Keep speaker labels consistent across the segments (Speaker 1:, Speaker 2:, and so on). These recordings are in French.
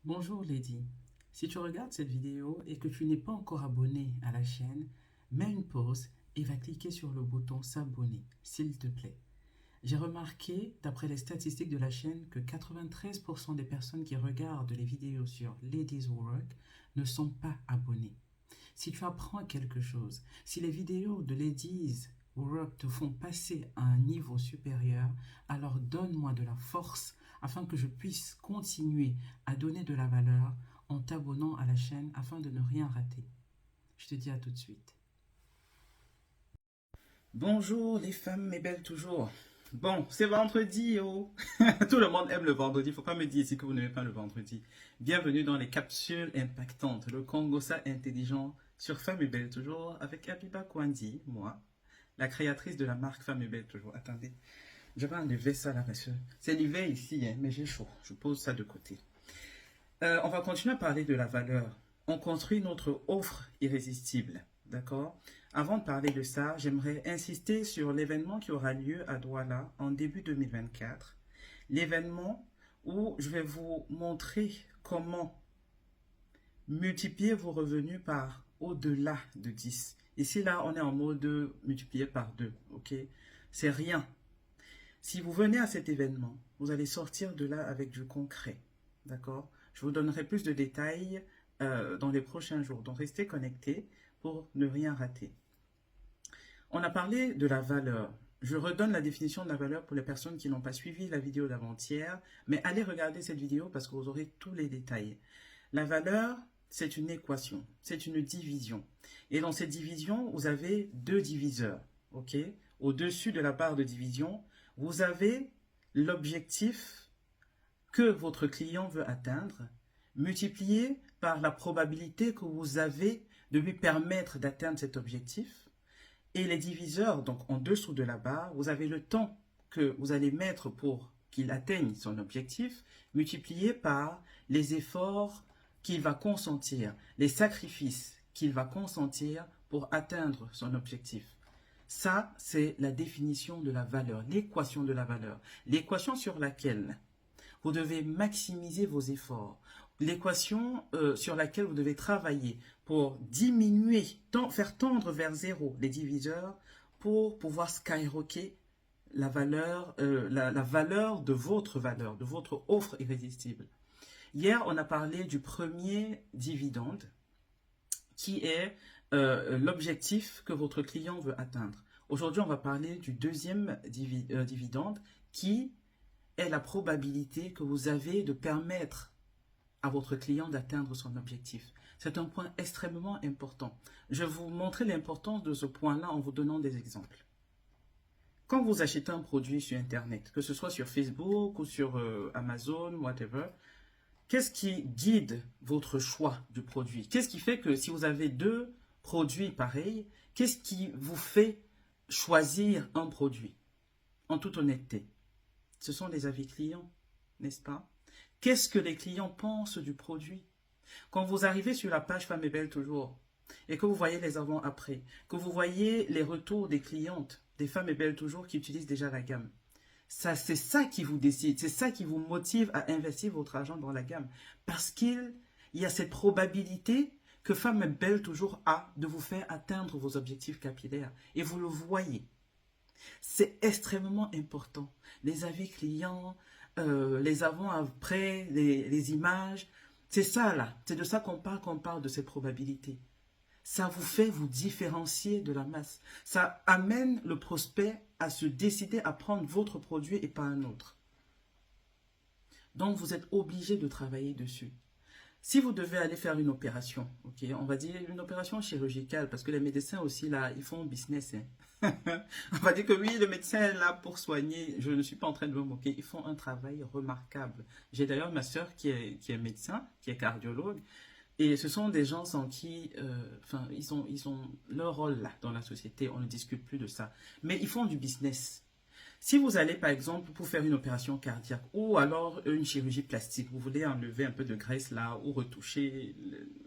Speaker 1: Bonjour Lady, si tu regardes cette vidéo et que tu n'es pas encore abonné à la chaîne, mets une pause et va cliquer sur le bouton s'abonner, s'il te plaît. J'ai remarqué, d'après les statistiques de la chaîne, que 93% des personnes qui regardent les vidéos sur Ladies Work ne sont pas abonnées. Si tu apprends quelque chose, si les vidéos de Ladies Work te font passer à un niveau supérieur, alors donne-moi de la force afin que je puisse continuer à donner de la valeur en t'abonnant à la chaîne afin de ne rien rater. Je te dis à tout de suite.
Speaker 2: Bonjour les femmes, mes belles toujours. Bon, c'est vendredi, oh. Tout le monde aime le vendredi. Faut pas me dire ici que vous n'aimez pas le vendredi. Bienvenue dans les capsules impactantes. Le Congossa intelligent sur Femmes et Belles toujours avec Abiba Kwandi, moi, la créatrice de la marque Femmes et Belles toujours. Attendez, je vais enlever ça là parce que c'est l'hiver ici, hein, mais j'ai chaud. Je pose ça de côté. On va continuer à parler de la valeur. On construit notre offre irrésistible. D'accord? Avant de parler de ça, j'aimerais insister sur l'événement qui aura lieu à Douala en début 2024. L'événement où je vais vous montrer comment multiplier vos revenus par au-delà de 10. Ici, là, on est en mode multiplier par 2. OK? C'est rien. Si vous venez à cet événement, vous allez sortir de là avec du concret. D'accord? Je vous donnerai plus de détails dans les prochains jours. Donc, restez connectés pour ne rien rater. On a parlé de la valeur. Je redonne la définition de la valeur pour les personnes qui n'ont pas suivi la vidéo d'avant-hier, mais allez regarder cette vidéo parce que vous aurez tous les détails. La valeur, c'est une équation, c'est une division. Et dans cette division, vous avez deux diviseurs. OK? Au-dessus de la barre de division, vous avez l'objectif que votre client veut atteindre, multiplié par la probabilité que vous avez de lui permettre d'atteindre cet objectif. Et les diviseurs, donc en dessous de la barre, vous avez le temps que vous allez mettre pour qu'il atteigne son objectif, multiplié par les efforts qu'il va consentir, les sacrifices qu'il va consentir pour atteindre son objectif. Ça, c'est la définition de la valeur, l'équation de la valeur. L'équation sur laquelle vous devez maximiser vos efforts. L'équation sur laquelle vous devez travailler pour diminuer, faire tendre vers zéro les diviseurs pour pouvoir skyrocker la valeur, la valeur de votre offre irrésistible. Hier, on a parlé du premier dividende qui est l'objectif que votre client veut atteindre. Aujourd'hui, on va parler du deuxième dividende qui est la probabilité que vous avez de permettre à votre client d'atteindre son objectif. C'est un point extrêmement important. Je vais vous montrer l'importance de ce point-là en vous donnant des exemples. Quand vous achetez un produit sur Internet, que ce soit sur Facebook ou sur Amazon, whatever, qu'est-ce qui guide votre choix du produit? Qu'est-ce qui fait que si vous avez deux produits pareils, qu'est-ce qui vous fait choisir un produit? En toute honnêteté, ce sont les avis clients, n'est-ce pas? Qu'est-ce que les clients pensent du produit? Quand vous arrivez sur la page Femmes et Belles toujours, et que vous voyez les avant-après, que vous voyez les retours des clientes, des Femmes et Belles toujours qui utilisent déjà la gamme, ça, c'est ça qui vous décide, c'est ça qui vous motive à investir votre argent dans la gamme. Parce qu'il y a cette probabilité que Femmes et Belles toujours a de vous faire atteindre vos objectifs capillaires. Et vous le voyez. C'est extrêmement important. Les avis clients, les avant-après, les images, c'est ça là. C'est de ça qu'on parle de cette probabilité. Ça vous fait vous différencier de la masse. Ça amène le prospect à se décider à prendre votre produit et pas un autre. Donc vous êtes obligé de travailler dessus. Si vous devez aller faire une opération, ok, on va dire une opération chirurgicale, parce que les médecins aussi, là, ils font business. Hein. On va dire que oui, le médecin est là pour soigner. Je ne suis pas en train de me moquer. Ils font un travail remarquable. J'ai d'ailleurs ma soeur qui est médecin, qui est cardiologue. Et ce sont des gens sans qui, ils ont leur rôle là dans la société. On ne discute plus de ça. Mais ils font du business. Si vous allez par exemple pour faire une opération cardiaque ou alors une chirurgie plastique, vous voulez enlever un peu de graisse là ou retoucher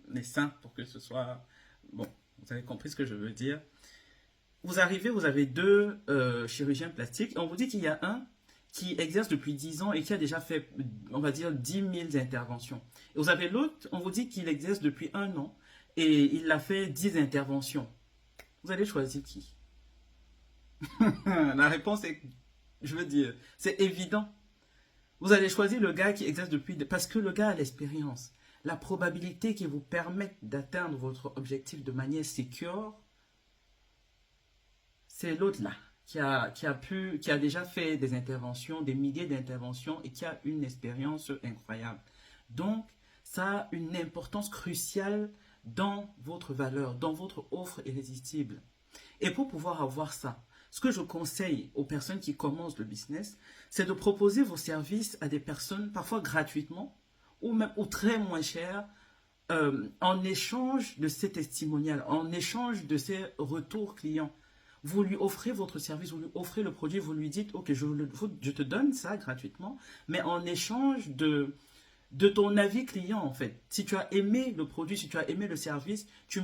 Speaker 2: les seins pour que ce soit... Bon, vous avez compris ce que je veux dire. Vous arrivez, vous avez deux chirurgiens plastiques et on vous dit qu'il y a un qui exerce depuis 10 ans et qui a déjà fait, on va dire, 10 000 interventions. Et vous avez l'autre, on vous dit qu'il exerce depuis 1 an et il a fait 10 interventions. Vous allez choisir qui? La réponse est, je veux dire, c'est évident. Vous allez choisir le gars qui exerce depuis, parce que le gars a l'expérience. La probabilité qui vous permet d'atteindre votre objectif de manière sécure, c'est l'autre là, qui a déjà fait des interventions, des milliers d'interventions et qui a une expérience incroyable. Donc, ça a une importance cruciale dans votre valeur, dans votre offre irrésistible. Et pour pouvoir avoir ça, ce que je conseille aux personnes qui commencent le business, c'est de proposer vos services à des personnes, parfois gratuitement, ou même ou très moins cher, en échange de ces testimonials, en échange de ces retours clients. Vous lui offrez votre service, vous lui offrez le produit, vous lui dites, ok, je te donne ça gratuitement, mais en échange de ton avis client en fait. Si tu as aimé le produit, si tu as aimé le service, tu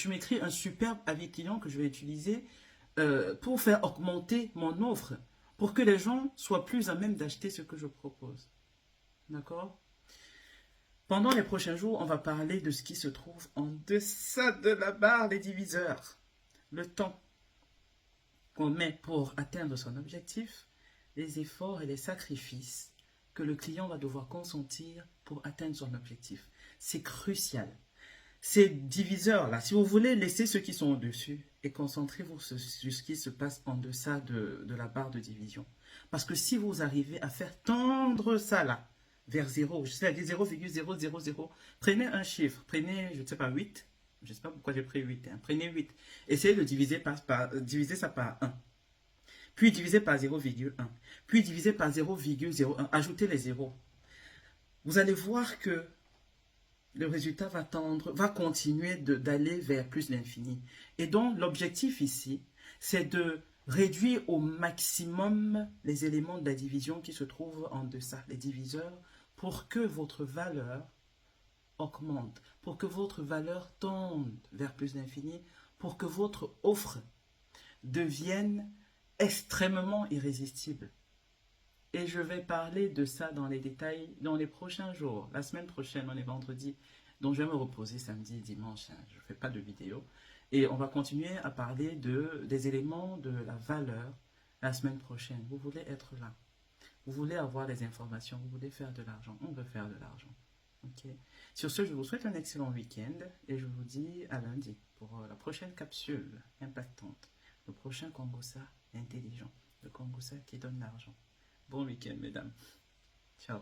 Speaker 2: m'écris un superbe avis client que je vais utiliser pour faire augmenter mon offre, pour que les gens soient plus à même d'acheter ce que je propose. D'accord? Pendant les prochains jours, on va parler de ce qui se trouve en deçà de la barre, les diviseurs. Le temps qu'on met pour atteindre son objectif, les efforts et les sacrifices que le client va devoir consentir pour atteindre son objectif. C'est crucial. Ces diviseurs-là, si vous voulez laisser ceux qui sont au-dessus et concentrez-vous sur ce qui se passe en deçà de la barre de division. Parce que si vous arrivez à faire tendre ça là, vers 0, c'est-à-dire 0,000, prenez un chiffre, prenez, je ne sais pas, 8, je ne sais pas pourquoi j'ai pris 8, hein. Prenez 8, essayez de diviser ça par 1, puis diviser par 0,1, puis diviser par 0,01, ajoutez les zéros. Vous allez voir que le résultat va continuer d'aller vers plus l'infini. Et donc, l'objectif ici, c'est de réduire au maximum les éléments de la division qui se trouvent en deçà, les diviseurs, pour que votre valeur augmente, pour que votre valeur tende vers plus l'infini, pour que votre offre devienne extrêmement irrésistible. Et je vais parler de ça dans les détails dans les prochains jours. La semaine prochaine, on est vendredi, donc je vais me reposer samedi et dimanche. Hein. Je ne fais pas de vidéo. Et on va continuer à parler des éléments de la valeur la semaine prochaine. Vous voulez être là. Vous voulez avoir des informations. Vous voulez faire de l'argent. On veut faire de l'argent. Okay. Sur ce, je vous souhaite un excellent week-end et je vous dis à lundi pour la prochaine capsule impactante. Le prochain Congosa intelligent. Le Congosa qui donne l'argent. Bon week-end, mesdames. Ciao.